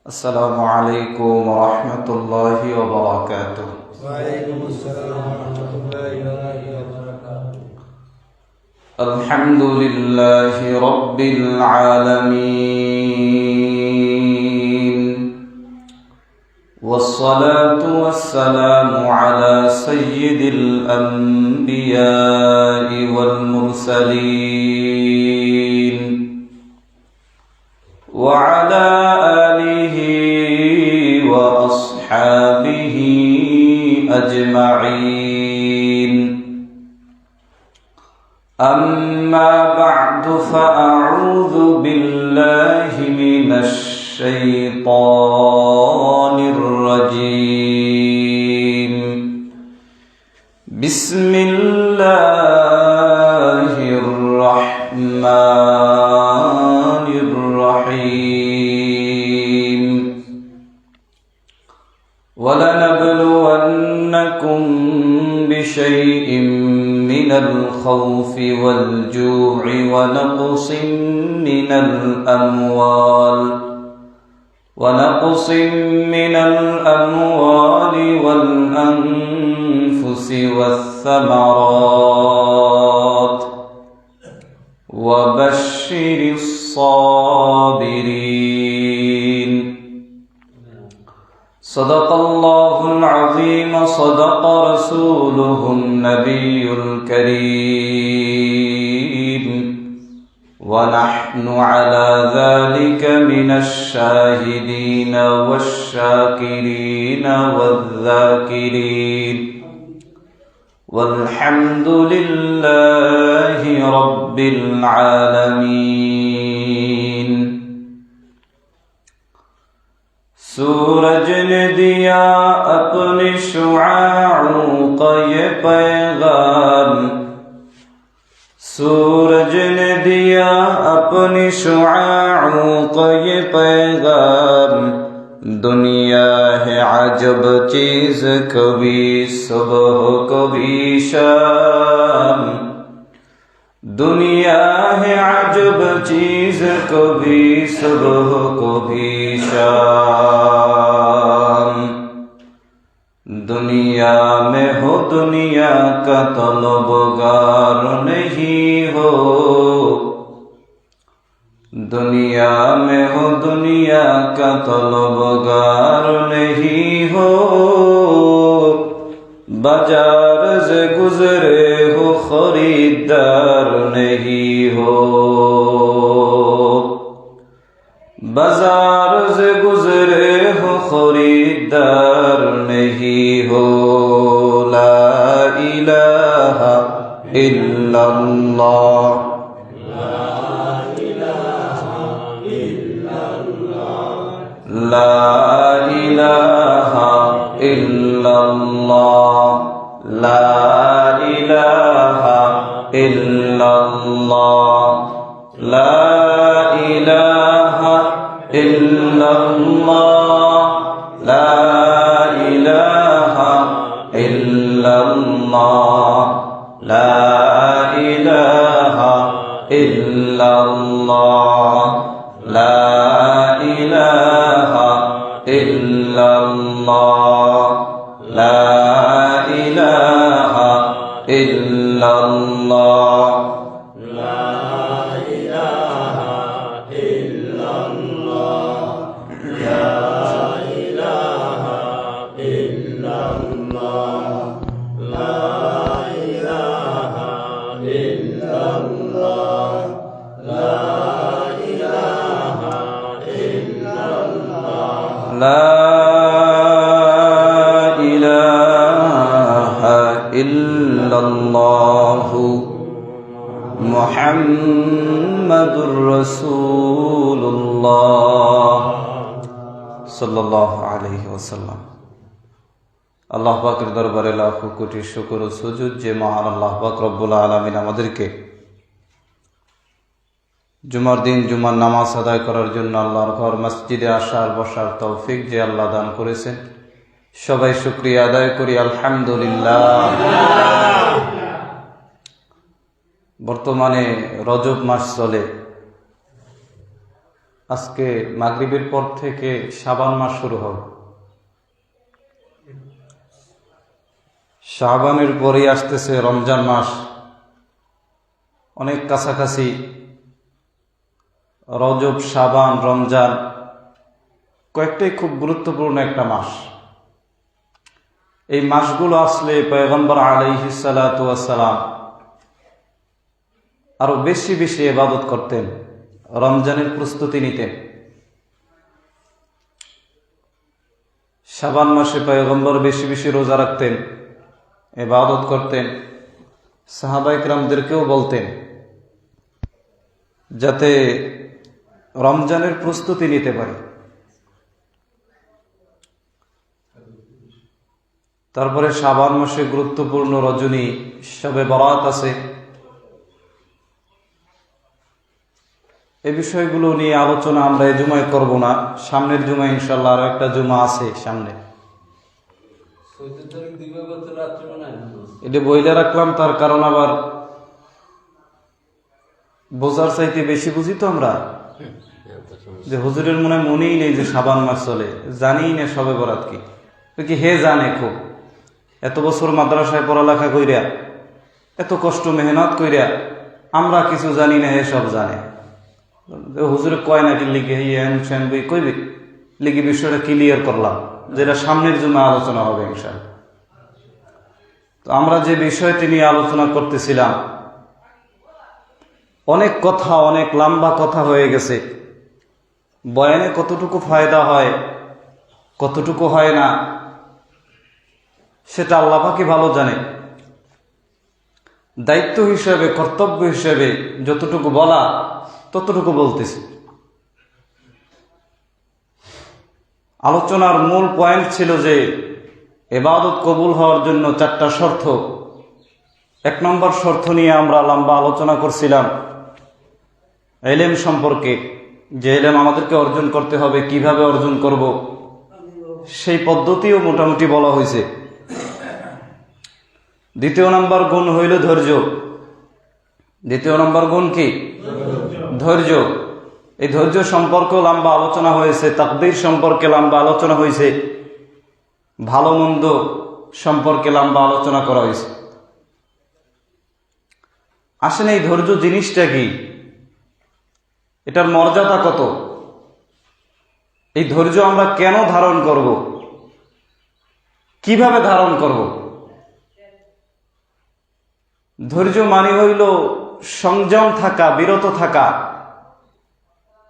السلام عليكم ورحمة الله وبركاته. وعليكم السلام ورحمة الله وبركاته. الحمد لله رب العالمين، والصلاة والسلام على سيد الأنبياء والمرسلين وعلى آله وأصحابه أجمعين. أما بعد فأعوذ بالله من الشيطان الرجيم. بسم الله الرحمن الرحيم. ولنبلونكم بشيء من الخوف والجوع ونقص من الأموال والأنفس والثمرات وبشر الصابرين. صدق الله العظيم، صدق رسوله النبي الكريم، ونحن على ذلك من الشاهدين والشاكرين والذاكرين، والحمد لله رب العالمین. سورج نے دیا اپنے شعاعوں کا یہ پیغام، سورج نے دیا اپنی شعاعوں کا یہ پیغام. دنیا ہے عجب چیز، کبھی صبح کبھی شام. دنیا ہے عجب چیز، کبھی صبح کبھی شام. دنیا میں ہو دنیا کا طلبگار نہیں ہو، دنیا میں ہو دنیا کا طلبگار نہیں ہو. بازار سے گزرے ہو خریدار نہیں ہو، بازار سے گزرے ہو خریدار نہیں ہو. لا الہ الا اللہ، لا الہ الا اللہ، لا الہ الا اللہ، لا الہ الا اللہ، لا الہ الا اللہ، لا الہ الا اللہ، لا الہ الا اللہ، لا الہ الا اللہ، لا الہ الا اللہ، لا الہ الا اللہ، لا الہ الا اللہ، لا الہ الا اللہ، لا الہ الا اللہ محمد رسول اللہ صلی اللہ علیہ وسلم. আল্লাহ পাকের দরবারে লাখো কোটি শুকর ও সুজুদ যে মহান আল্লাহ পাক রব্বুল আলামিন আমাদেরকে জুমার দিন জুমার নামাজ আদায় করার জন্য আল্লাহর ঘর মসজিদে আসার বসার তৌফিক যে আল্লাহ দান করেছেন, সবাই শুকরিয়া আদায় করি আলহামদুলিল্লাহ। বর্তমানে রজব মাস চলে, আজকে মাগরিবের পর থেকে শাবান মাস শুরু হবে। শাবানের পরেই আসতেছে রমজান মাস, অনেক কাছাকাছি। রজব, শাবান, রমজান কয়েকটাই খুব গুরুত্বপূর্ণ একটা মাস। এই মাসগুলো আসলে পয়গম্বর আলাইহিস সালাতু ওয়াস সালাম আরো বেশি বেশি ইবাদত করতেন, রমজানের প্রস্তুতি নিতেন। শাবান মাসে পয়গম্বর বেশি বেশি রোজা রাখতেন, ইবাদত করতেন। সাহাবায়ে কেরামদেরকেও বলতেন যাতে রমজানের প্রস্তুতি নিতে পারে। তারপরে শাবান মাসে গুরুত্বপূর্ণ রজনী শবে বরাত আছে। এই বিষয়গুলো নিয়ে আলোচনা আমরা এই জুমায় করব না, সামনের জুমায় ইনশাল্লাহ আরো একটা জুমা আছে সামনে। এটা বইলে রাখলাম তার কারণ আবার বোঝার চাইতে বেশি বুঝি তো আমরা, যে হুজুরের মনেই নেই যে শাবান মাস চলে, জানিই না শবে বরাত কি। হে জানে খুব, এত বছর মাদ্রাসায় পড়ালেখা কইরা, এত কষ্ট মেহনত কইরা আমরা কিছু জানি না, হে সব জানে। হুজুরে কয় নাকি লিখে বই কইবে লিখে বিষয়টা ক্লিয়ার করলাম, যেটা সামনের জন্য আলোচনা হবে ইনশাআল্লাহ। তো আমরা যে বিষয়টি নিয়ে আলোচনা করতেছিলাম, অনেক কথা, অনেক লম্বা কথা হয়ে গেছে। বয়ানে কতটুকু ফায়দা হয়, কতটুকু হয় না, সেটা আল্লাহ পাকই ভালো জানে। দায়িত্ব হিসেবে, কর্তব্য হিসেবে যতটুকু বলা ততটুকু বলতেছি। আলোচনার মূল পয়েন্ট ছিল যে ইবাদত কবুল হওয়ার জন্য 4টা শর্ত। 1 নম্বর শর্ত নিয়ে আমরা লম্বা আলোচনা করছিলাম ইলম সম্পর্কে, যে ইলম আমাদেরকে অর্জন করতে হবে, কিভাবে অর্জন করব সেই পদ্ধতিও মোটামুটি বলা হয়েছে। 2 নম্বর গুণ হইল ধৈর্য। 2 নম্বর গুণ কি? ধৈর্য। এই ধৈর্য সম্পর্কে লম্বা আলোচনা হয়েছে, তাকদীর সম্পর্কে লম্বা আলোচনা হয়েছে, ভালো মন্দ সম্পর্কে লম্বা আলোচনা করা হয়েছে। আসেন এই ধৈর্য জিনিসটা কি, এটার মর্যাদা কত, এই ধৈর্য আমরা কেন ধারণ করব, কিভাবে ধারণ করব? ধৈর্য মানে হইল সংযম থাকা, বিরত থাকা।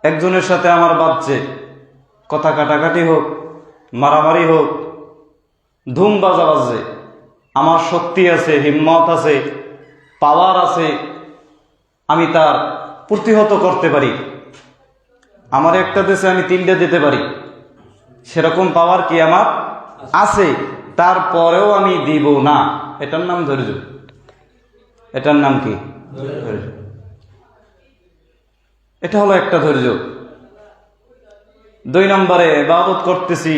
একজনের সাথে আমার বাজছে, কথা কাটাকাটি হোক, মারামারি হোক, ধুম বাজা বাজছে, আমার শক্তি আছে, হিম্মত আছে, পাওয়ার আছে, আমি তার প্রতিহত করতে পারি। আমার একটা দেশে আমি 3টে দিতে পারি, সেরকম পাওয়ার কি আমার আছে, তারপরেও আমি দিব না। এটার নাম ধৈর্য। এটার নাম কি? ধৈর্য। এটা হলো একটা ধৈর্য। 2 নম্বরে ইবাদত করতেছি,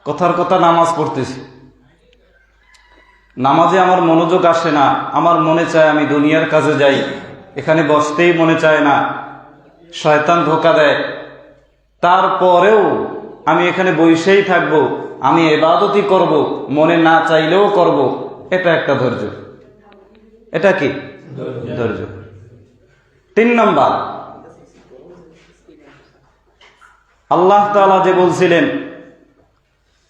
কথার কথা নামাজ পড়তেছি, নামাজে আমার মনোযোগ আসে না, আমার মনে চায় আমি দুনিয়ার কাজে যাই, এখানে বসতেই মনে চায় না, শয়তান ধোঁকা দেয়, তারপরেও আমি এখানে বসেই থাকবো, আমি ইবাদতই করব, মনে না চাইলেও করব। এটা একটা ধৈর্য। এটা কি? ধৈর্য। 3 নম্বর, আল্লাহ তাআলা যে বলছিলেন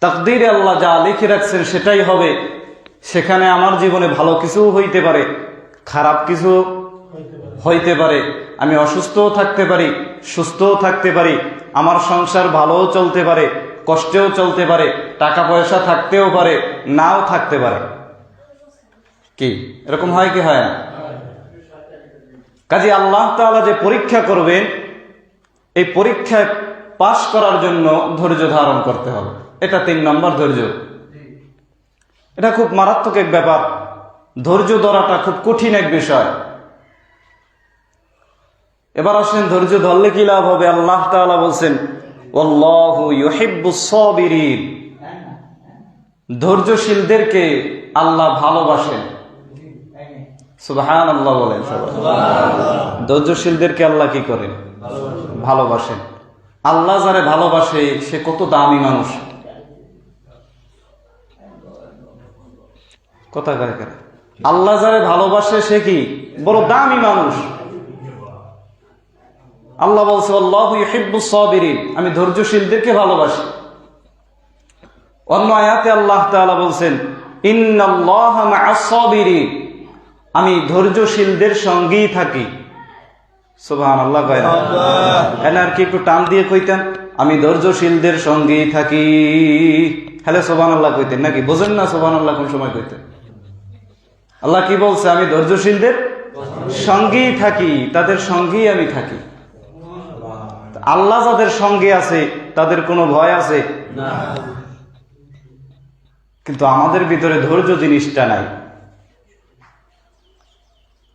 তাকদীরে আল্লাহ যা লিখে রাখছেন সেটাই হবে, সেখানে আমার জীবনে ভালো কিছু হইতে পারে, খারাপ কিছু হইতে পারে, আমি অসুস্থও থাকতে পারি, সুস্থও থাকতে পারি, আমার সংসার ভালোও চলতে পারে, কষ্টেও চলতে পারে, টাকা পয়সা থাকতেও পারে, নাও থাকতে পারে। কি এরকম হয় কি হয় না? কাজে আল্লাহ তাআলা যে পরীক্ষা করবেন, এই পরীক্ষায় পাশ করার জন্য ধৈর্য ধারণ করতে হবে। এটা 3 নম্বর ধৈর্য। এটা খুব মারাত্মক এক ব্যাপার। ধৈর্য ধরাটা খুব কঠিন এক বিষয়। এবার আসেন ধৈর্য ধরলে কি লাভ হবে? আল্লাহ তাআলা বলছেন আল্লাহু ইউহিব্বুস সাবিরিন, ধৈর্যশীলদেরকে আল্লাহ ভালোবাসেন। সুবহানাল্লাহ বলেন সবাই। ধৈর্যশীলদেরকে আল্লাহ কি করেন? ভালোবাসেন। আল্লাহ যারে ভালোবাসে সে কত দামি মানুষ। কথা কয় কেন? আল্লাহ যারে ভালোবাসে সে কি বড় দামি মানুষ। আল্লাহ বলছে আল্লাহু ইউহিব্বুস সাবিরিন, আমি ধৈর্যশীলদেরকে ভালোবাসি। অন্য আয়াতে আল্লাহ তাআলা বলছেন ইন্নাল্লাহা মা'আস সাবিরিন, আমি ধৈর্যশীলদের সঙ্গেই থাকি। সুবহানাল্লাহ কয় না? এখানে আর কি একটু টান দিয়ে কইতেন আমি ধৈর্যশীলদের সঙ্গেই থাকি, হ্যালো সুবহানাল্লাহ কইতেন নাকি? বোঝেন না সুবহানাল্লাহ কোন সময় কইতেন? আল্লাহ কি বলছে? আমি ধৈর্যশীলদের সঙ্গেই থাকি, তাদের সঙ্গেই আমি থাকি। আল্লাহ যাদের সঙ্গে আছে তাদের কোনো ভয় আছে না, কিন্তু আমাদের ভিতরে ধৈর্য জিনিসটা নাই।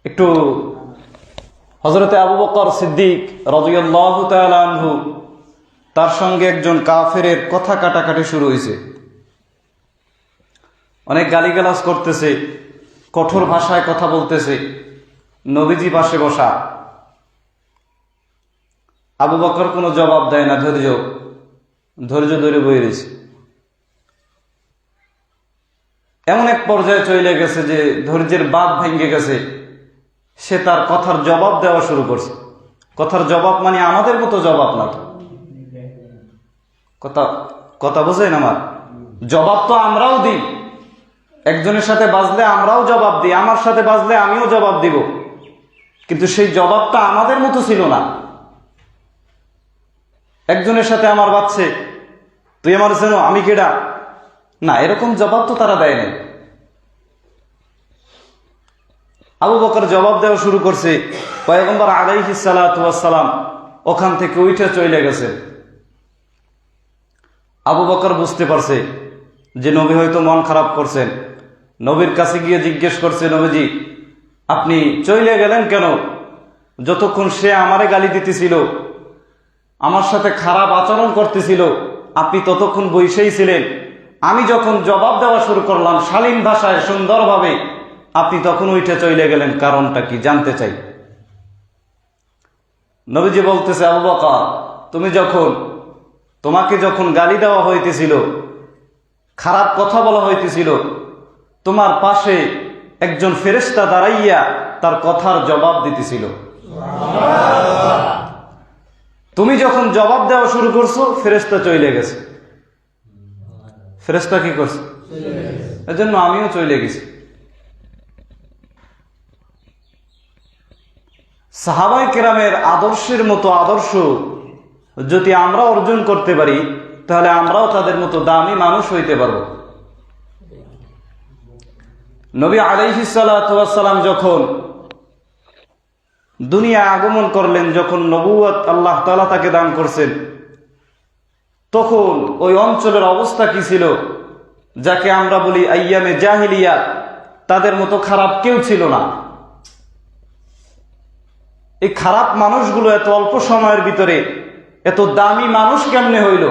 একটু হযরতে আবু বকর সিদ্দিক রাদিয়াল্লাহু তাআলা আনহু, তার সঙ্গে একজন কাফেরের কথা কাটাকাটি শুরু হয়েছে। অনেক গালিগালাজ করতেছে, কঠোর ভাষায় কথা বলতেছে। নবীজি পাশে বসা, আবু বকর কোনো জবাব দেয় না, ধৈর্য ধরে বয়ে রয়েছে। এমন এক পর্যায়ে চলে গেছে যে ধৈর্যের বাঁধ ভেঙে গেছে, সে তার কথার জবাব দেওয়া শুরু করছে। কথার জবাব মানে আমাদের মতো জবাব না, কথা বোঝেন আমার? জবাব তো আমরাও দিই, একজনের সাথে বাজলে আমরাও জবাব দিই, আমার সাথে বাজলে আমিও জবাব দিব, কিন্তু সেই জবাবটা আমাদের মতো ছিল না। একজনের সাথে আমার বাজছে, তুই আমার চেনো, আমি কেডা? না, এরকম জবাব তো তারা দেয় নাই। আবু বকর জবাব দেওয়া শুরু করছে, পয়গম্বর আলাইহিস সালাতু ওয়াস সালাম ওখান থেকে উঠে চলে গেছে। আবু বকর বুঝতে পারছে যে নবী হয়তো মন খারাপ করছেন। নবীর কাছে গিয়ে জিজ্ঞেস করছে, নবীজি আপনি চলে গেলেন কেন? যতক্ষণ সে আমারে গালি দিতেছিল, আমার সাথে খারাপ আচরণ করতেছিল, আপনি ততক্ষণ বসেই ছিলেন। আমি যখন জবাব দেওয়া শুরু করলাম শালীন ভাষায় সুন্দরভাবে, আপনি তখন উঠে চলে গেলেন, কারণটা কি জানতে চাই। নবীজি বলতেছে, আবু বকর তোমাকে যখন গালি দেওয়া হইতেছিল, খারাপ কথা বলা হইতেছিল, তোমার পাশে একজন ফেরেশতা দাঁড়াইয়া তার কথার জবাব দিতেছিল। তুমি যখন জবাব দেওয়া শুরু করছো, ফেরেশতা চলে গেছে। ফেরেশতা কি করছে? এজন্য আমিও চলে গেছি। সাহাবায়ে কেরামের আদর্শের মতো আদর্শ যদি আমরা অর্জন করতে পারি, তাহলে আমরাও তাদের মতো দামি মানুষ হইতে পারব। নবী আলাইহিস সালাতু ওয়াস সালাম যখন দুনিয়া আগমন করলেন, যখন নবুয়ত আল্লাহ তাআলা তাকে দান করছেন, তখন ওই অঞ্চলের অবস্থা কি ছিল? যাকে আমরা বলি আইয়ামে জাহিলিয়া, তাদের মতো খারাপ কেউ ছিল না। এই খারাপ মানুষগুলো এত অল্প সময়ের ভিতরে এত দামি মানুষ কেমনে হইল?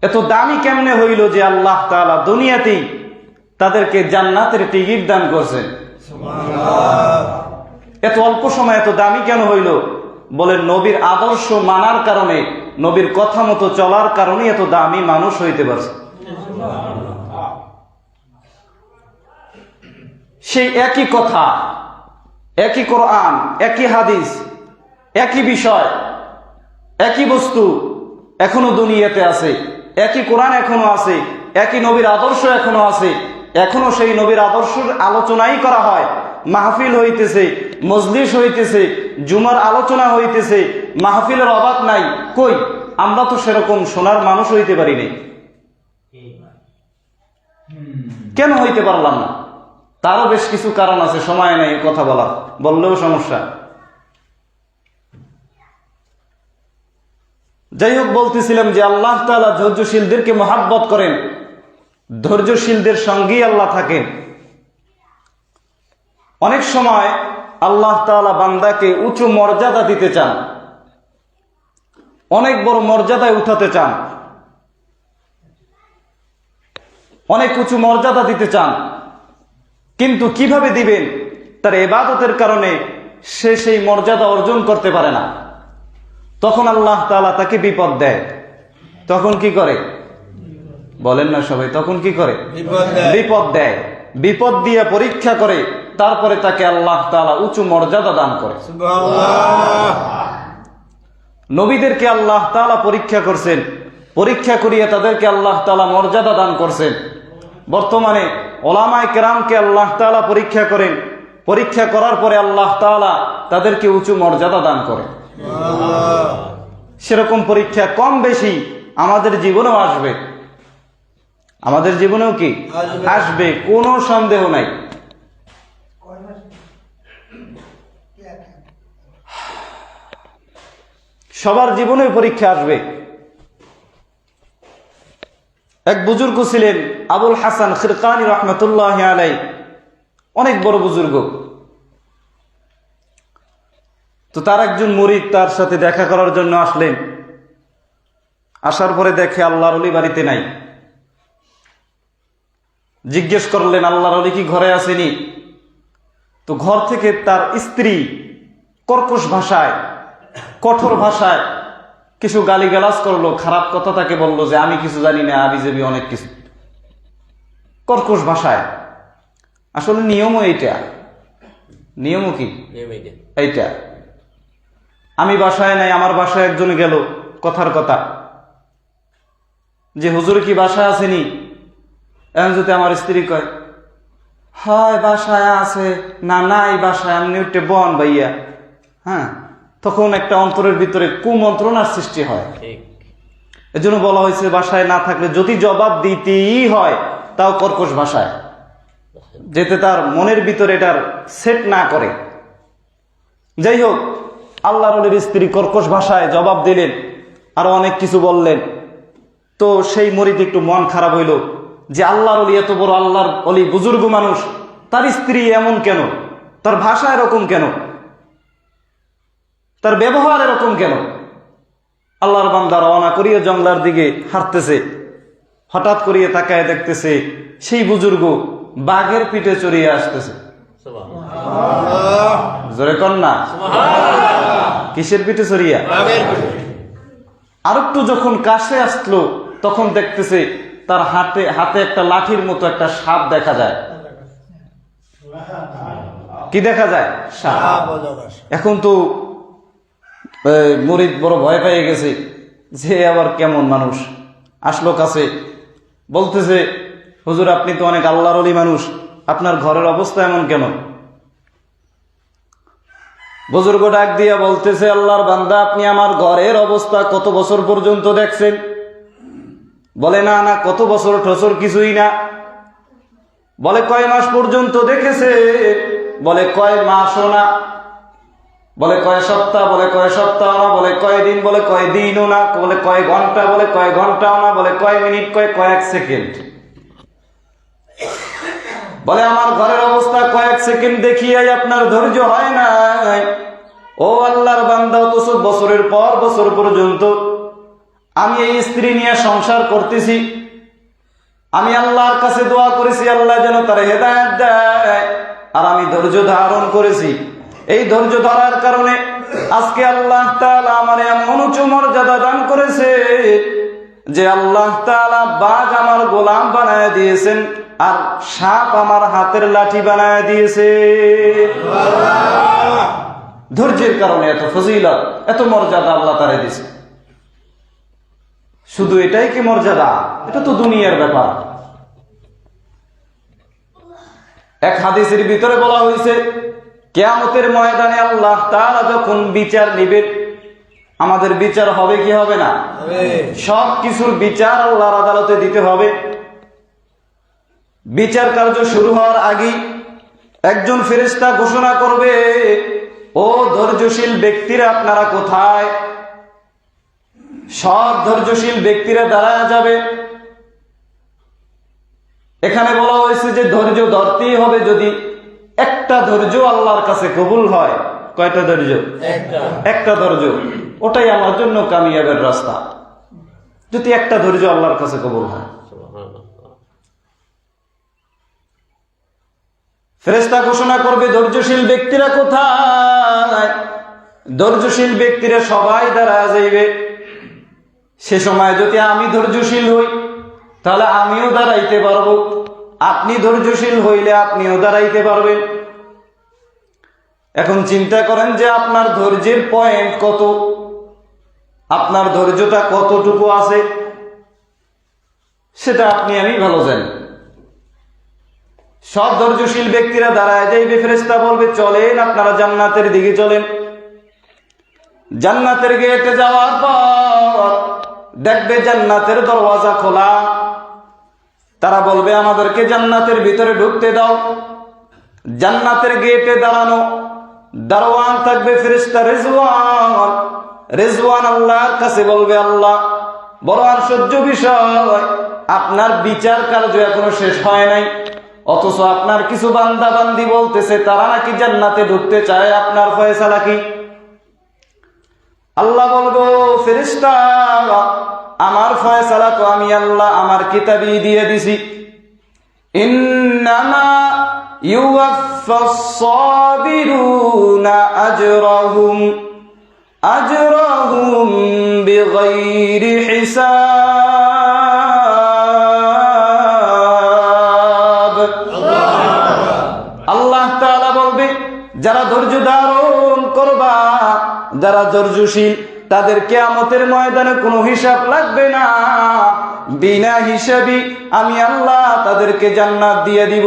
এত দামি কেমনে হইল যে আল্লাহ তাআলা দুনিয়াতেই তাদেরকে জান্নাতের টিকিট দান করছেন? এত অল্প সময় এত দামি কেন হইল? বলেন নবীর আদর্শ মানার কারণে, নবীর কথা মতো চলার কারণে এত দামি মানুষ হইতে পারছে। সেই একই কথা, একই কোরআন, একই হাদিস, একই বিষয়, একই বস্তু এখনো দুনিয়াতে আছে, একই কোরআন এখনো আছে, একই নবীর আদর্শ এখনো আছে, এখনো সেই নবীর আদর্শের আলোচনাই করা হয়। মাহফিল হইতেছে, মজলিস হইতেছে, জুমার আলোচনা হইতেছে, মাহফিলের অভাব নাই। কই, আমরা তো সেরকম শোনার মানুষ হইতে পারি নাই। কেন হইতে পারলাম না? তারও বেশ কিছু কারণ আছে, সময় নেই কথা বললেও সমস্যা। যাই হোক, বলতেছিলাম যে আল্লাহ তাআলা ধৈর্যশীলদেরকে মহাব্বত করেন, ধৈর্যশীলদের সঙ্গেই আল্লাহ থাকেন। অনেক সময় আল্লাহ তাআলা বান্দাকে উঁচু মর্যাদা দিতে চান, অনেক বড় মর্যাদায় উঠাতে চান, অনেক উঁচু মর্যাদা দিতে চান, কিন্তু কিভাবে দিবেন তার ইবাদতের কারণে সে সেই মর্যাদা অর্জন করতে পারে না, তখন আল্লাহ তাআলা তাকে বিপদ দেয়। তখন কি করে বলেন না সবাই? তখন কি করে? বিপদ দেয়। বিপদ দিয়ে পরীক্ষা করে, তারপরে তাকে আল্লাহ তাআলা উঁচু মর্যাদা দান করে। সুবহানাল্লাহ। নবীদেরকে আল্লাহ তাআলা পরীক্ষা করছেন, পরীক্ষা করিয়ে তাদেরকে আল্লাহ তাআলা মর্যাদা দান করছেন। বর্তমানে ওলামায়ে কেরামকে আল্লাহ তাআলা পরীক্ষা করেন, পরীক্ষা করার পরে আল্লাহ তাআলা তাদেরকে উঁচু মর্যাদা দান করে। সেরকম পরীক্ষা কম বেশি আমাদের জীবনেও আসবে, আমাদের জীবনেও কি আসবে, কোনো সন্দেহ নাই। সবার জীবনে পরীক্ষা আসবে। এক বুজুর্গ ছিলেন আবুল হাসান খিরকানী রহমতুল্লাহি আলাইহি, অনেক বড় বুজুর্গ। তো তার একজন মুরিদ তার সাথে দেখা করার জন্য আসলেন। আসার পরে দেখে আল্লাহর ওলি বাড়িতে নাই। জিজ্ঞেস করলেন, আল্লাহর ওলি কি ঘরে আসেনি? তো ঘর থেকে তার স্ত্রী কর্কশ ভাষায়, কঠোর ভাষায় কিছু গালিগালাজ করলো, খারাপ কথা তাকে বললো যে আমি কিছু জানি না, আবিজাবি অনেক কিছু, কর্কশ ভাষায়। আসলে নিয়মও এইটা, নিয়মও কি এইটা। আমি বাসায় নাই, আমার বাসায় একজন গেল, কথার কথা যে হুজুর কি বাসায় আসেনি? এখন যদি আমার স্ত্রী কয় হয় বাসায় আছে, না নাই বাসায়, আমি উঠে বন ভাইয়া, হ্যাঁ, তখন একটা অন্তরের ভিতরে কুমন্ত্রণার সৃষ্টি হয়। এজন্য বলা হয়েছে বাসায় না থাকলে যদি জবাব দিতেই হয় তাও কর্কশ ভাষায়, যেতে তার মনের ভিতরে এটার সেট না করে। যাই হোক, আল্লাহর ওলির স্ত্রী কর্কশ ভাষায় জবাব দিলেন, আরো অনেক কিছু বললেন। তো সেই মুরিদ একটু মন খারাপ হইল যে আল্লাহর ওলি, এত বড় আল্লাহর ওলি, বুজুর্গ মানুষ, তার স্ত্রী এমন কেন, তার ভাষা এরকম কেন, তার ব্যবহার এরকম কেন? আল্লাহর বান্দা রওনা করিয়ে জঙ্গলার দিকে হাঁটতেছে, হঠাৎ করিয়ে তাকায় দেখতেছে সেই বুজুর্গ বাঘের পিঠে চড়িয়ে আসতেছে। জোরে কন্যা, কিসের পিঠে চড়িয়া? আর একটু যখন কাছে আসলো তখন দেখতেছে তার হাতে একটা লাঠির মতো একটা সাপ দেখা যায়। কি দেখা যায়? সাপ। এখন তো মুরিদ বড় ভয় পেয়ে গেছে যে আবার কেমন মানুষ আসলো কাছে, বলতেছে হুজুর আপনি তো অনেক আল্লাহর ওলি মানুষ, আপনার ঘরের অবস্থা এমন কেন? বুজুর্গ ডাক দিয়া বলতেছে, আল্লাহর বান্দা আপনি আমার ঘরের অবস্থা কত বছর পর্যন্ত দেখছেন? বলে না না, কত বছর ঠসর কিছুই না। বলে কয় মাস পর্যন্ত দেখেছে? বলে কয় মাসও না। বলে কয় সপ্তাহ? বলে কয় সপ্তাহ না। বলে কয় দিন? বলে কয় দিনও না। বলে কয় ঘন্টা? বলে কয় ঘন্টাও না। বলে কয় মিনিট? কয়েক সেকেন্ড। বলে আমার ঘরের অবস্থা কয়েক সেকেন্ড দেখিয়াই আপনার ধৈর্য হয় না? ও আল্লাহর বান্দা, অথচ বছরের পর বছর পর্যন্ত আমি এই স্ত্রী নিয়ে সংসার করতেছি, আমি আল্লাহর কাছে দোয়া করেছি আল্লাহ যেন তার হেদায়েত দেয়, আর আমি ধৈর্য ধারণ করেছি। এই ধৈর্য ধরার কারণে আজকে আল্লাহ তাআলা আমার এমন উঁচু মর্যাদা দান করেছে যে আল্লাহ তাআলা বাঘ আমার গোলাম বানায় দিয়েছেন, আর সাপ আমার হাতের লাঠি বানায় দিয়েছে। ধৈর্যের কারণে এত ফজিলত, এত মর্যাদা আল্লাহ তাআলা দিয়েছে। শুধু এটাই কি মর্যাদা? এটা তো দুনিয়ার ব্যাপার। এক হাদিসের ভিতরে বলা হয়েছে কিয়ামতের ময়দানে আল্লাহ তাআলা যখন বিচার নেবেন, আমাদের বিচার হবে কি হবে না? সব কিছুর বিচার আল্লাহর আদালতে দিতে হবে। বিচার কার্য শুরু হওয়ার আগে একজন ফেরেশতা ঘোষণা করবে, ও ধৈর্যশীল ব্যক্তিরা আপনারা কোথায়? সব ধৈর্যশীল ব্যক্তিরা দাঁড়ায় যাবে। এখানে বলা হয়েছে যে ধৈর্য ধরতেই হবে যদি একটা ধৈর্য আল্লাহর কাছে কবুল হয়। কয়টা ধৈর্য? একটা ধৈর্য। ওটাই আমার জন্য কামিয়াবের রাস্তা, যদি একটা ধৈর্য আল্লাহর কাছে কবুল হয়। ফেরেশতা ঘোষণা করবে ধৈর্যশীল ব্যক্তিরা কোথায়? ধৈর্যশীল ব্যক্তিরা সবাই দাঁড়ায় যাইবে। সে সময় যদি আমি ধৈর্যশীল হই তাহলে আমিও দাঁড়াইতে পারবো, আপনি ধৈর্যশীল হইলে আপনিও দাঁড়াইতে পারবেন। এখন চিন্তা করেন যে আপনার ধৈর্যের পয়েন্ট কত, আপনার ধৈর্যটা কতটুকু আছে, সেটা আপনি আমি ভালো জানি। সব ধৈর্যশীল ব্যক্তিরা দাঁড়ায় যাইবে, ফেরেশতা বলবে চলেন আপনারা জান্নাতের দিকে চলেন। জান্নাতের গেটে যাওয়ার পর দেখবে জান্নাতের দরওয়াজা খোলা। তারা বলবে আমাদেরকে জান্নাতের ভিতরে ঢুকতে দাও। জান্নাতের গেটে দাঁড়ানো দারোয়ান থাকবে ফেরেশতা রিজওয়ান। রিজওয়ান আল্লাহর কাছে বলবে আল্লাহ, বড় আশ্চর্য বিষয়, আপনার বিচার কার্য এখনো শেষ হয় নাই, অথচ আপনার কিছু বান্দা বান্দি বলতেছে তারা নাকি জান্নাতে ঢুকতে চায়, আপনার ফয়সালা কি? আল্লাহ বলবো ফেরেশতা, আমার ফয়সালা তো আমি আল্লাহ আমার কিতাবই দিয়ে দিছি। ইন্নামা ইউওয়াফাস সাবিরুনা আজরাহুম বিগাইরি হিসাব। আল্লাহ তাআলা বলবে যারা ধৈর্য ধারণ করবা, যারা ধৈর্যশীল, তাদের কিয়ামতের ময়দানে কোনো হিসাব লাগবে না, বিনা হিসাবই আমি আল্লাহ তাদেরকে জান্নাত দিয়ে দিব।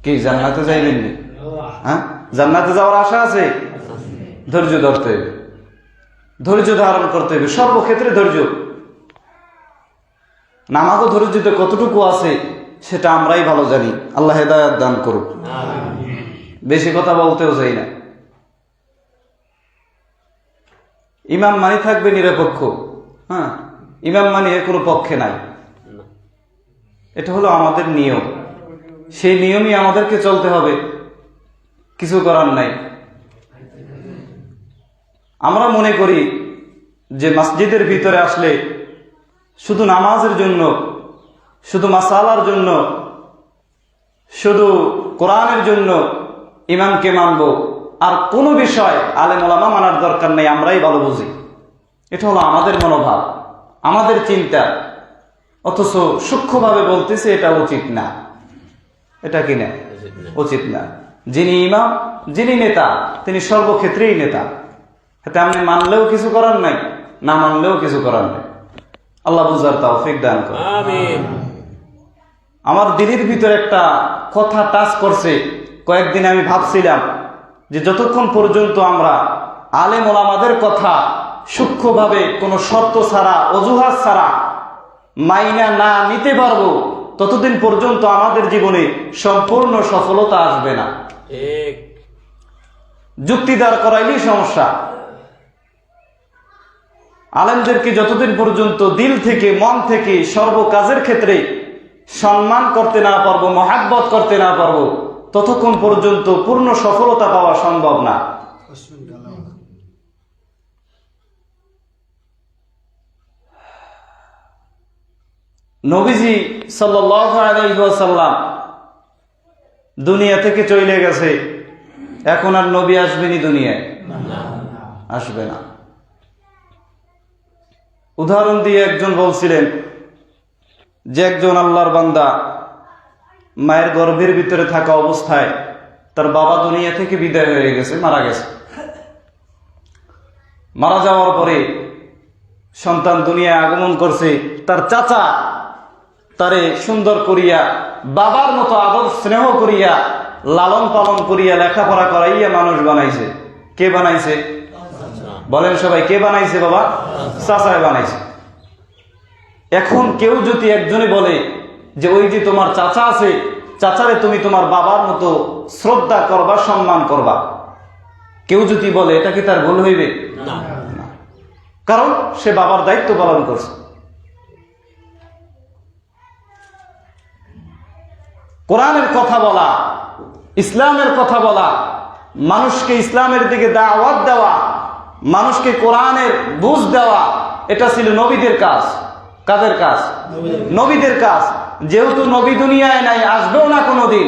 কি জান্নাতে যাইবেন? হ্যাঁ, জান্নাতে যাওয়ার আশা আছে? ধৈর্য ধরতে হবে, ধৈর্য ধারণ করতে হবে, সর্বক্ষেত্রে ধৈর্য। নামাজও ধৈর্যতে কতটুকু আছে সেটা আমরাই ভালো জানি। আল্লাহ হেদায়েত দান করুক। বেশি কথা বলতেও চাই না। ইমাম মানি থাকবে নিরপেক্ষ, হ্যাঁ, ইমাম মানি এর কোনো পক্ষে নাই, এটা হলো আমাদের নিয়ম। সেই নিয়মই আমাদেরকে চলতে হবে, কিছু করার নাই। আমরা মনে করি যে মসজিদের ভিতরে আসলে শুধু নামাজের জন্য, শুধু মাসালার জন্য, শুধু কোরআনের জন্য ইমামকে মানবো, আর কোনো বিষয় আলেম ওলামা মানার দরকার নেই, আমরাই ভালো বুঝি। এটা হলো আমাদের মনোভাব, আমাদের চিন্তা, অথচ সূক্ষ্মভাবে বলতেছে এটা উচিত না। এটা কি না? উচিত না। যিনি ইমাম, যিনি নেতা, তিনি সর্বক্ষেত্রেই নেতা। এতে আপনি মানলেও কিছু করার নাই, না মানলেও কিছু করার নাই। আল্লাহ বুঝার তৌফিক দান করুন। আমিন। আমার দিলের ভিতরে একটা কথা টাচ করছে। কয়েকদিন আমি ভাবছিলাম যে যতক্ষণ পর্যন্ত আমরা আলেম ওলামাদের কথা সূক্ষ্মভাবে কোনো শর্ত ছাড়া, অজুহাত ছাড়া মাইনা না নিতে পারবো, ততদিন পর্যন্ত আমাদের জীবনে সম্পূর্ণ সফলতা আসবে না। যুক্তি দাঁড় করাইলেই সমস্যা। আলেমদেরকে যতদিন পর্যন্ত দিল থেকে, মন থেকে, সর্বকাজের ক্ষেত্রে সম্মান করতে না পারবো, মহাব্বত করতে না পারবো, ততক্ষণ পর্যন্ত পূর্ণ সফলতা পাওয়া সম্ভব না। নবীজি সাল্লাল্লাহু আলাইহি ওয়াসাল্লাম দুনিয়া থেকে চলে গেছে, এখন আর নবী আসবেনি দুনিয়ায়? আসবে না। উদাহরণ দিয়ে একজন বলছিলেন যে একজন আল্লাহর বান্দা মায়ের গর্ভের ভিতরে থাকা অবস্থায় তার বাবা দুনিয়া থেকে বিদায় হয়ে গেছে, মারা গেছে। মারা যাওয়ার পরে সন্তান দুনিয়ায় আগমন করছে, তার চাচা তারে সুন্দর করিয়া বাবার মতো আদর স্নেহ করিয়া লালন পালন করিয়া লেখাপড়া করাইয়া মানুষ বানাইছে। কে বানাইছে? বলেন সবাই, কে বানাইছে? বাবা, চাচায় বানাইছে। এখন কেউ যদি একজনে বলে যে ওই যে তোমার চাচা আছে, চাচারে তুমি তোমার বাবার মতো শ্রদ্ধা করবা, সম্মান করবা, কেউ যদি বলে, এটা কি তার ভুল হইবে? না। কারণ সে বাবার দায়িত্ব পালন করছে। কোরআনের কথা বলা, ইসলামের কথা বলা, মানুষকে ইসলামের দিকে দাওয়াত দেওয়া, মানুষকে কোরআনের বুঝ দেওয়া, এটা ছিল নবীদের কাজ। কাদের কাজ? নবীদের কাজ। যেহেতু নবী দুনিয়ায় নাই, আসবেও না কোনোদিন,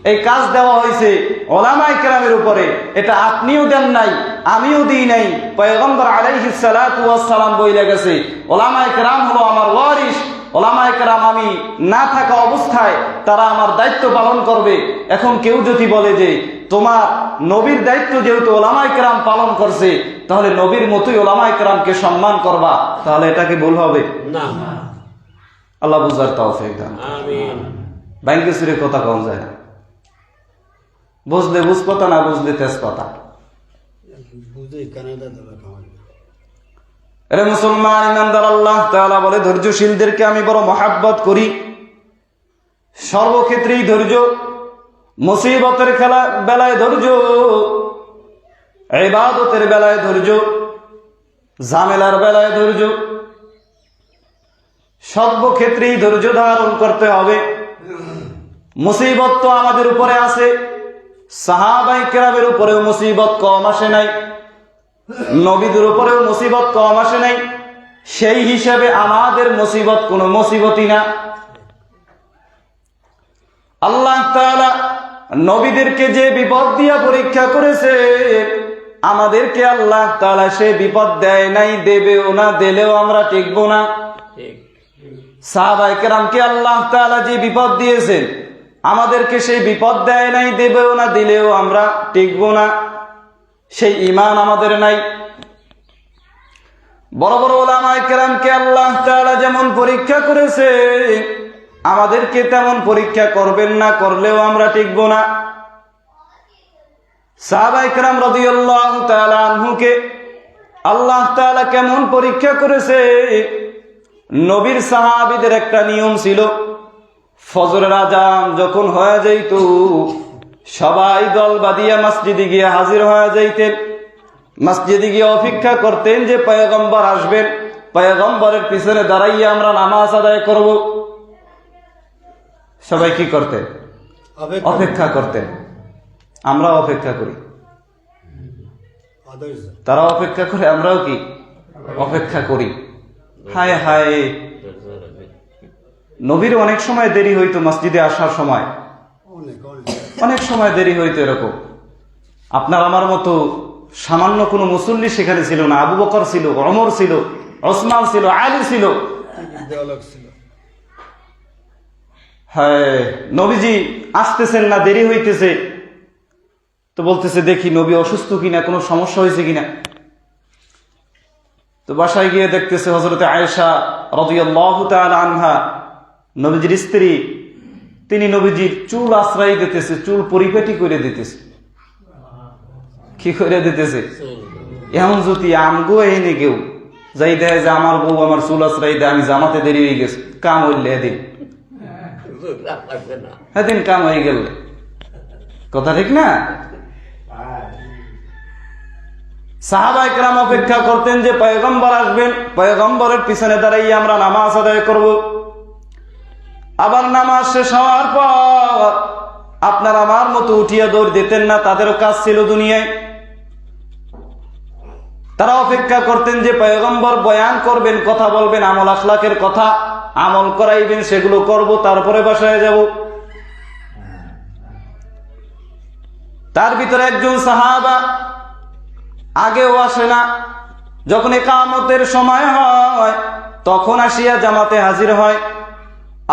এই কাজ দেওয়া হয়েছে ওলামায়ে কেরামের উপরে। এটা আপনিও দেন নাই, আমিও দিই নাই। পয়গম্বর আলাইহিস সালাতু ওয়াস সালাম বইলে গেছে, ওলামায়ে কেরাম হলো আমার ওয়ারিস। ওলামায়ে কেরাম আমি না থাকা অবস্থায় তারা আমার দায়িত্ব পালন করবে। এখন কেউ যদি বলে যে তোমার নবীর দায়িত্ব যেহেতু ওলামায়ে কেরাম পালন করছে, তাহলে নবীর মতোই ওলামায়ে কেরামকে সম্মান করবা, তাহলে এটা কি ভুল হবে? না। আল্লাহ বুঝার তৌফিক দান। আমিন। ব্যাংকে সুরে কথা কম যায় না, বুঝলে বুঝ কথা, না বুঝলে তেজ কথা। বুঝে কানাডা দেবে খাওয়াই। আরে মুসলমান ইমানদার, আল্লাহ তাআলা বলে ধৈর্যশীলদেরকে আমি বড় মহাব্বত করি। সর্বক্ষেত্রেই ধৈর্য, মুসিবতের বেলায় ধৈর্য, ইবাদতের বেলায় ধৈর্য, ঝামেলার বেলায় ধৈর্য, সর্বক্ষেত্রেই ধৈর্য ধারণ করতে হবে। মুসিবত তো আমাদের উপরে আছে, সাহাবায়ে কেরামের উপরেও মুসিবত কম আসে নাই, নবীদের উপরেও মুসিবত কম আসে নাই। সেই হিসাবে আমাদের মুসিবত কোনো মুসিবতই না। আল্লাহ তাআলা নবীদেরকে যে বিপদ দিয়া পরীক্ষা করেছে, আমাদেরকে আল্লাহ তাআলা সে বিপদ দেয় নাই, দেবেও না, দিলেও আমরা টিকবো না। সাহাবায়ে কেরামকে আল্লাহ তাআলা যে বিপদ দিয়েছেন, আমাদেরকে সেই বিপদ দেয় নাই, দেবেও না, দিলেও আমরা টিকবো না। সেই ঈমান আমাদের নাই। বড় বড় উলামায়ে কেরামকে আল্লাহ তাআলা যেমন পরীক্ষা করেছে, আমাদেরকে তেমন পরীক্ষা করবেন না, করলেও আমরা টিকবো না। সাহাবায়ে কেরাম রাদিয়াল্লাহু তাআলা আনহুকে আল্লাহ তাআলা কেমন পরীক্ষা করেছে। নবীর সাহাবীদের একটা নিয়ম ছিল, ফজরের আজান যখন হয়ে যাইত, সবাই দল বাঁধিয়া মসজিদে গিয়ে হাজির হয়ে যাইতেন। মসজিদে গিয়ে অপেক্ষা করতেন যে পয়গম্বর আসবেন, পয়গম্বরের পিছনে দাঁড়াইয়া আমরা নামাজ আদায় করব। সবাই কি করতেন? অপেক্ষা করতেন। আমরা অপেক্ষা করি, তারা অপেক্ষা করে, আমরাও কি অপেক্ষা করি। হায় হায়, নবীর অনেক সময় দেরি হইতো মসজিদে আসার সময়, অনেক সময় দেরি হইতো। এরকম আপনার আমার মতো সামান্য কোনো মুসল্লি সেখানে ছিল না। আবু বকর ছিল, ওমর ছিল, ওসমান ছিল, আলী ছিল। হ্যাঁ, নবীজি আসতেছেন না, দেরি হইতেছে, তো বলতেছে দেখি নবী অসুস্থ কিনা, কোনো সমস্যা হয়েছে কিনা। তো বাসায় গিয়ে দেখতেছে হযরতে আয়েশা রাদিয়াল্লাহু তাআলা আনহা, নবীজির স্ত্রী, তিনি নবীজির চুল আশ্রয় দিতেছে, চুল পরিপাটি করে দিতেছে। কি করে দিতেছে? এমন যদি আমগো এনে কেউ যাই দেয় যে আমার বউ আমার চুল আশ্রয় দেয়, আমি জামাতে দেরি হয়ে গেছে, কাম হইলে এদিন এদিন কাম হয়ে গেল। কথা ঠিক না? সাহাবায়ে কেরাম অপেক্ষা করতেন যে পয়গম্বর আসবেন, পয়গম্বরের পিছনে দাঁড়াইয়া আমরা নামাজ আদায় করব। আবার নামাজ শেষ হওয়ার পর আপনার আমার মতো উঠিয়া দৌড় দিতেন না, তাদেরও কাজ ছিল দুনিয়ায়। তারা অপেক্ষা করতেন যে পয়গম্বর বয়ান করবেন, কথা বলবেন, আমল আখলাকের কথা আমল করাইবেন, সেগুলো করব, তারপরে বাসায় যাব। তার ভিতরে একজন সাহাবা আগেও আসে না, যখন ইকামতের সময় হয় তখন আসিয়া জামাতে হাজির হয়।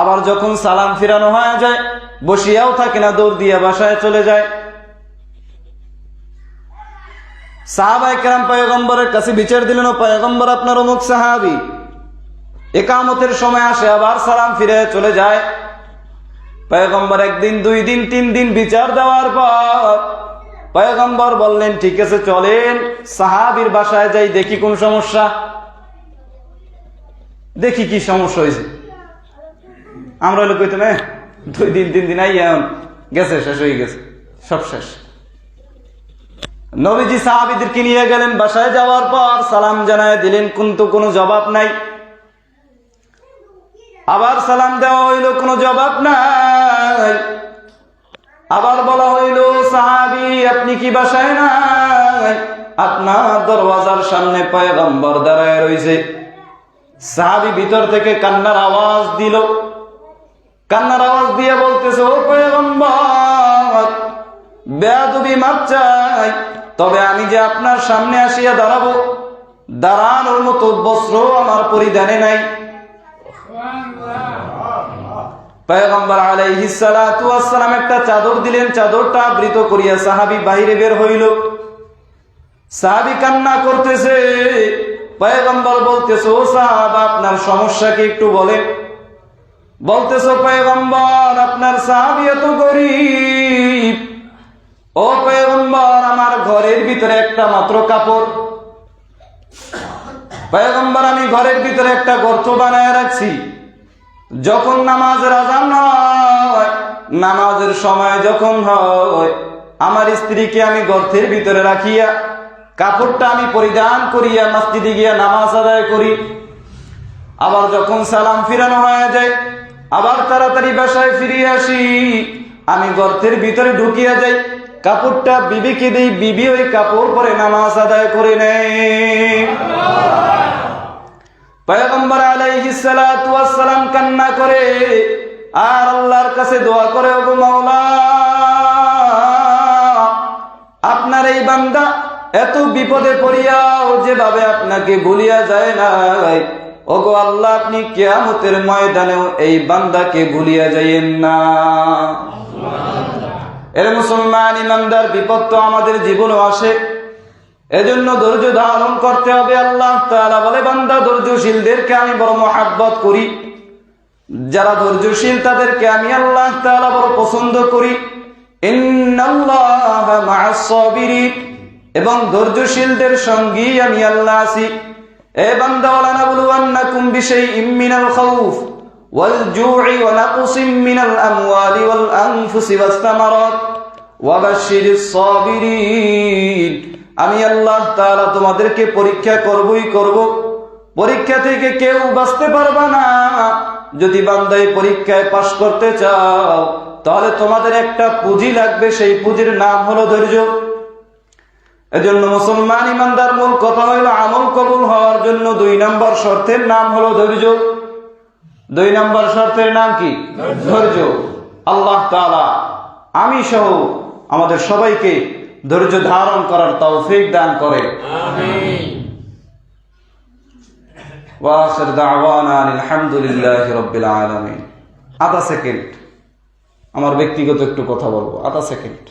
আবার যখন সালাম ফিরানো হয়ে যায় বসিয়াও থাকে না, দৌড় দিয়ে বাসায় চলে যায়। সাহাবায়ে কেরাম পয়গম্বরের কাছে বিচার দিলেন, ও পয়গম্বর, আপনার অমুক সাহাবী ইকামতের সময় আসে, আবার সালাম ফিরে চলে যায়। পয়গম্বর একদিন, 2 দিন, 3 দিন বিচার দেওয়ার পর পয়গম্বর বললেন, ঠিক আছে চলেন সাহাবীর বাসায় যাই, দেখি কোন সমস্যা, দেখি কি সমস্যা হয়েছে। আমরা হলে কইতেন 2 দিন 3 দিন আই গেছে, শেষ হয়ে গেছে, সব শেষ। নবীজি সাহাবীদেরকে নিয়ে গেলেন, বাসায় যাওয়ার পর সালাম জানায় দিলেন, কিন্তু কোনো জবাব নাই। আবার সালাম দেওয়া হইল, কোনো জবাব নাই। আবার বলা হইল, সাহাবী আপনি কি বাসায় নাই? আপনার দরওয়াজার সামনে পয়গম্বর দাঁড়ায় রইছে। সাহাবী ভিতর থেকে কান্নার আওয়াজ দিল। কান্নার আওয়াজ দিয়ে বলতেছে, ও পয়গম্বর, বেয়াদবি মাপ চাই, তবে আমি যে আপনার সামনে আসিয়া দাঁড়াবো, দাঁড়ানোর মতো বস্ত্র আমার পরিধানে নাই। পয়গম্বর আলাইহিস সালাতু ওয়াস সালাম একটা চাদর দিলেন, চাদরটা আবৃত করিয়া সাহাবী বাইরে বের হইল। সাহাবী কান্না করতেছে। পয়গম্বর বলতেছে, ও সাহাবা, আপনার সমস্যা কি একটু বলেন। বলতেছে, পয়গম্বর, আপনার সাহাবী এত গরীব। ও পয়গম্বর, আমার ঘরের ভিতরে একটা মাত্র কাপড়। পয়গম্বর, আমি ঘরের ভিতরে একটা গর্ত বানায় রাখছি। যখন নামাজের আযান হয়, নামাজের সময় যখন হয়, আমার স্ত্রীকে আমি গর্তের ভিতরে রাখিয়া কাপড়টা আমি পরিধান করিয়া মসজিদে গিয়া নামাজ আদায় করি। আবার যখন সালাম ফিরানো হয়ে যায়, আবার তাড়াতাড়ি বাসায় ফিরে আসি। আমি গর্তের ভিতরে ঢুকিয়া যাই, কাপড়টা বিবিকে দেই, বিবি ওই কাপড় পরে নামাজ আদায় করে নেয়। পয়গম্বর আলাইহিস সালাতু ওয়াস সালাম কান্না করে আর আল্লাহর কাছে দোয়া করে, ওগো মাওলা, আপনার এই বান্দা এত বিপদে পড়িয়াও যেভাবে আপনাকে ভুলিয়া যায় নাই, ওগো আল্লাহ, আপনি কিয়ামতের ময়দানেও এই বান্দাকে ভুলিয়া যাইয়েন না। এর মুসলমান ইমানদার, বিপদ তো আমাদের জীবনেও আসে, এজন্য ধৈর্য ধারণ করতে হবে। আল্লাহ তাআলা বলে, বান্দা, ধৈর্যশীলদেরকে আমি বড় মহাব্বত করি। যারা ধৈর্যশীল তাদেরকে আমি আল্লাহ তাআলা বড় পছন্দ করি। ইন্নাল্লাহা মা'আস সাবিরিন, এবং ধৈর্যশীলদের সঙ্গী আমি আল্লাহ আছি। এ বান্দা, ওয়ালানাবলুওয়ান্নাকুম বিশাইইম মিনাল খাউফ ওয়াল জু'i ওয়া নাকসিম মিনাল আমওয়ালি ওয়াল আনফুসি ওয়াস সামারাত ওয়া বাশশিরিস সাবিরিন। আমি আল্লাহ তাআলা তোমাদেরকে পরীক্ষা করবই করব। পরীক্ষা থেকে কেউ বাঁচতে পারবে না। যদি বান্দা এই পরীক্ষায় পাশ করতে চাও, তাহলে তোমাদের একটা পুঁজি লাগবে, সেই পুঁজির নাম হলো ধৈর্য। এজন্য মুসলমান ইমানদার, মূল কথা হলো আমল কবুল হওয়ার জন্য 2 নম্বর শর্তের নাম হলো ধৈর্য। 2 নম্বর শর্তের নাম কি? ধৈর্য। আল্লাহ তাআলা আমি সহ আমাদের সবাইকে ধৈর্য ধারণ করার তৌফিক দান করে। আমিন। ওয়া আখির দাওয়ানা আলহামদুলিল্লাহি রাব্বিল আলামিন। আধা সেকেন্ড আমার ব্যক্তিগত একটু কথা বলবো, আধা সেকেন্ড।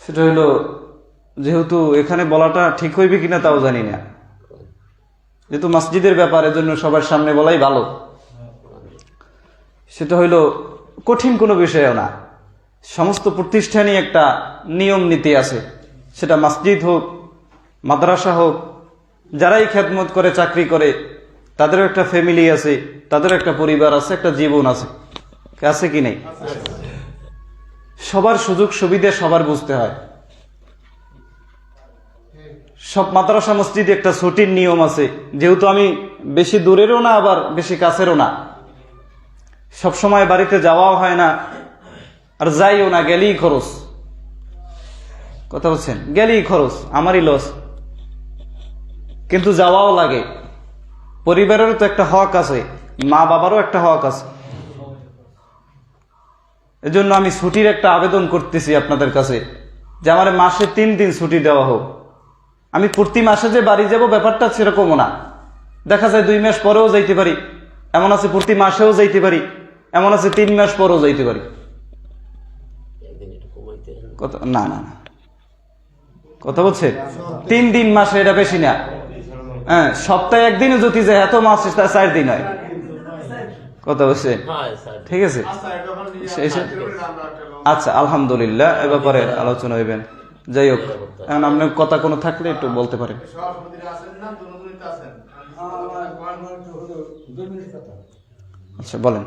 সেটা হইল, যেহেতু এখানে বলাটা ঠিক হইবে কিনা তাও জানি না, যেহেতু মসজিদের ব্যাপার, এজন্য সবার সামনে বলাই ভালো। সেটা হইল, কঠিন কোনো বিষয়ও না। সমস্ত প্রতিষ্ঠানই একটা নিয়ম নীতি আছে, সেটা মসজিদ হোক, মাদ্রাসা হোক, যারাই খেদমত করে, চাকরি করে, তাদেরও একটা ফ্যামিলি আছে, তাদেরও একটা পরিবার আছে, একটা জীবন আছে, আছে কি নেই? সবার সুযোগ সুবিধা সবার বুঝতে হয়। সব মাদ্রাসা মসজিদে একটা ছুটির নিয়ম আছে, যেহেতু আমি বেশি দূরেরও না আবার বেশি কাছেরও না, সবসময় বাড়িতে যাওয়াও হয় না, আর যাইও না, গেলেই খরচ। কথা বলছেন? গেলেই খরচ, আমারই লস, কিন্তু যাওয়াও লাগে। পরিবারেরও তো একটা হক আছে, মা বাবারও একটা হক আছে। এজন্য আমি ছুটির একটা আবেদন করতেছি আপনাদের কাছে, যে আমার মাসে 3 দিন ছুটি দেওয়া হোক। আমি প্রতি মাসে যে বাড়ি যাব ব্যাপারটা সেরকমও না। দেখা যায় 2 মাস পরেও যাইতে পারি, এমন আছে প্রতি মাসেও যাইতে পারি, এমন আছে 3 মাস পরেও যাইতে পারি। না না না, কথা বলছে 3 দিন মাসে, এটা বেশি না। হ্যাঁ, সপ্তাহে 1 দিনও যদি যায়, এত মাস 4 দিন হয়। কথা বলছে? ঠিক আছে, আচ্ছা, আলহামদুলিল্লাহ। এ ব্যাপারে আলোচনা হইবেন। যাই হোক, এখন আপনার কথা কোনো থাকলে একটু বলতে পারেন। আচ্ছা, বলেন।